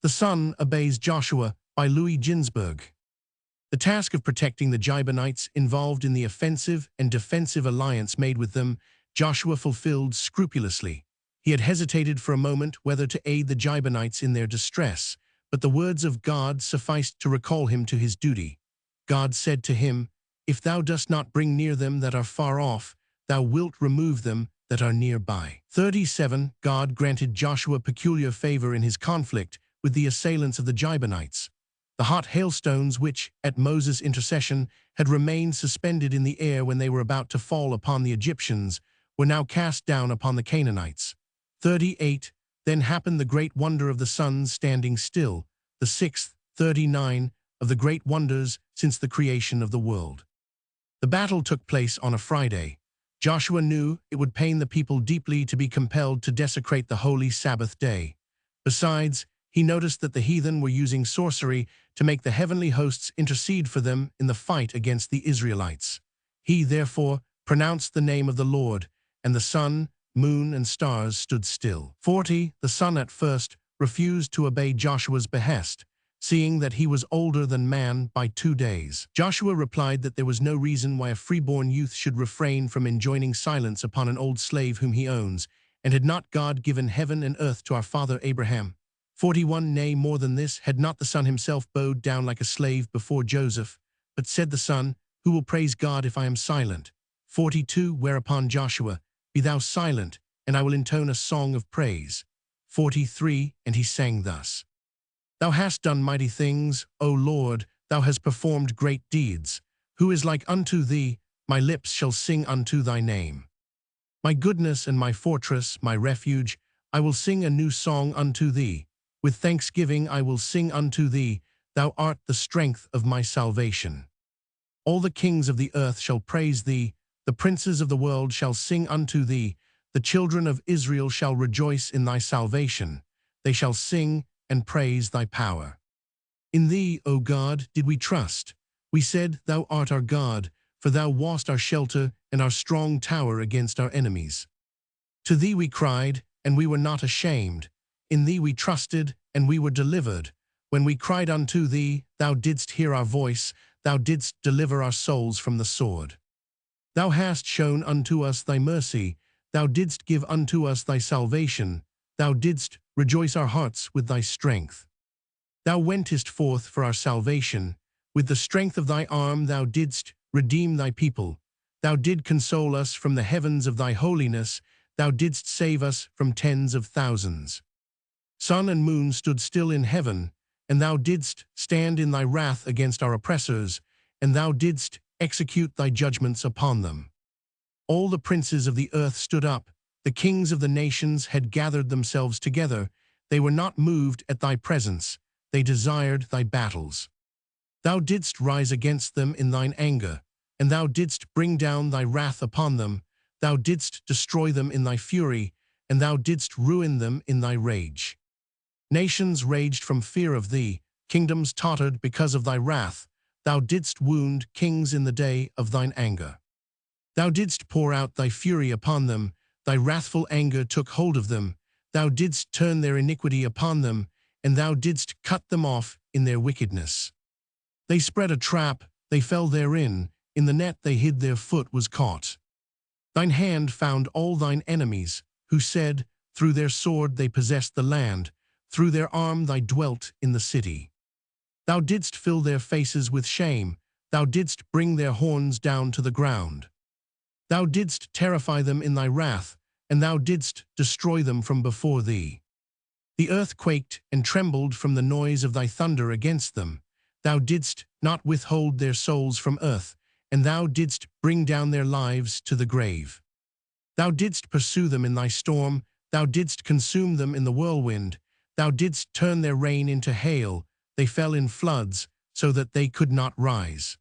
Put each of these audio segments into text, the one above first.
The Sun Obeys Joshua by Ginzberg. The task of protecting the Gibeonites involved in the offensive and defensive alliance made with them, Joshua fulfilled scrupulously. He had hesitated for a moment whether to aid the Gibeonites in their distress, but the words of God sufficed to recall him to his duty. God said to him, "If thou dost not bring near them that are far off, thou wilt remove them that are nearby." 37. God granted Joshua peculiar favor in his conflict with the assailants of the Gibeonites. The hot hailstones which, at Moses' intercession, had remained suspended in the air when they were about to fall upon the Egyptians, were now cast down upon the Canaanites. 38. Then happened the great wonder of the sun's standing still, the sixth, 39, of the great wonders since the creation of the world. The battle took place on a Friday. Joshua knew it would pain the people deeply to be compelled to desecrate the holy Sabbath day. Besides, he noticed that the heathen were using sorcery to make the heavenly hosts intercede for them in the fight against the Israelites. He, therefore, pronounced the name of the Lord, and the sun, moon, and stars stood still. 40. The sun at first refused to obey Joshua's behest, seeing that he was older than man by 2 days. Joshua replied that there was no reason why a freeborn youth should refrain from enjoining silence upon an old slave whom he owns, and had not God given heaven and earth to our father Abraham? 41. Nay, more than this, had not the son himself bowed down like a slave before Joseph? But said the son, "Who will praise God if I am silent?" 42. Whereupon Joshua, "Be thou silent, and I will intone a song of praise." 43. And he sang thus: Thou hast done mighty things, O Lord, thou hast performed great deeds. Who is like unto thee? My lips shall sing unto thy name. My goodness and my fortress, my refuge, I will sing a new song unto thee. With thanksgiving I will sing unto thee, thou art the strength of my salvation. All the kings of the earth shall praise thee, the princes of the world shall sing unto thee, the children of Israel shall rejoice in thy salvation, they shall sing and praise thy power. In thee, O God, did we trust. We said, Thou art our God, for thou wast our shelter and our strong tower against our enemies. To thee we cried, and we were not ashamed. In thee we trusted, and we were delivered. When we cried unto thee, thou didst hear our voice, thou didst deliver our souls from the sword. Thou hast shown unto us thy mercy, thou didst give unto us thy salvation, thou didst rejoice our hearts with thy strength. Thou wentest forth for our salvation, with the strength of thy arm thou didst redeem thy people. Thou did console us from the heavens of thy holiness, thou didst save us from tens of thousands. Sun and moon stood still in heaven, and thou didst stand in thy wrath against our oppressors, and thou didst execute thy judgments upon them. All the princes of the earth stood up, the kings of the nations had gathered themselves together, they were not moved at thy presence, they desired thy battles. Thou didst rise against them in thine anger, and thou didst bring down thy wrath upon them, thou didst destroy them in thy fury, and thou didst ruin them in thy rage. Nations raged from fear of thee, kingdoms tottered because of thy wrath, thou didst wound kings in the day of thine anger. Thou didst pour out thy fury upon them, thy wrathful anger took hold of them, thou didst turn their iniquity upon them, and thou didst cut them off in their wickedness. They spread a trap, they fell therein, in the net they hid their foot was caught. Thine hand found all thine enemies, who said, Through their sword they possessed the land, through their arm thy dwelt in the city. Thou didst fill their faces with shame, thou didst bring their horns down to the ground. Thou didst terrify them in thy wrath, and thou didst destroy them from before thee. The earth quaked and trembled from the noise of thy thunder against them. Thou didst not withhold their souls from earth, and thou didst bring down their lives to the grave. Thou didst pursue them in thy storm, thou didst consume them in the whirlwind, thou didst turn their rain into hail, they fell in floods, so that they could not rise.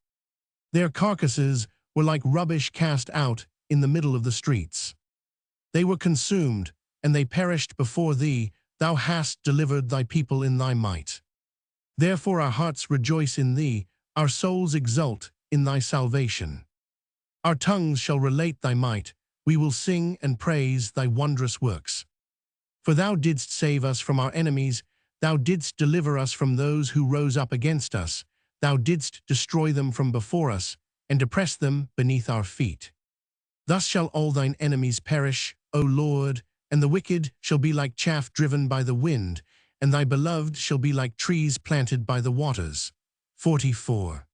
Their carcasses were like rubbish cast out in the middle of the streets. They were consumed, and they perished before thee, thou hast delivered thy people in thy might. Therefore our hearts rejoice in thee, our souls exult in thy salvation. Our tongues shall relate thy might, we will sing and praise thy wondrous works. For thou didst save us from our enemies, Thou didst deliver us from those who rose up against us. Thou didst destroy them from before us, and depress them beneath our feet. Thus shall all thine enemies perish, O Lord, and the wicked shall be like chaff driven by the wind, and thy beloved shall be like trees planted by the waters. 44.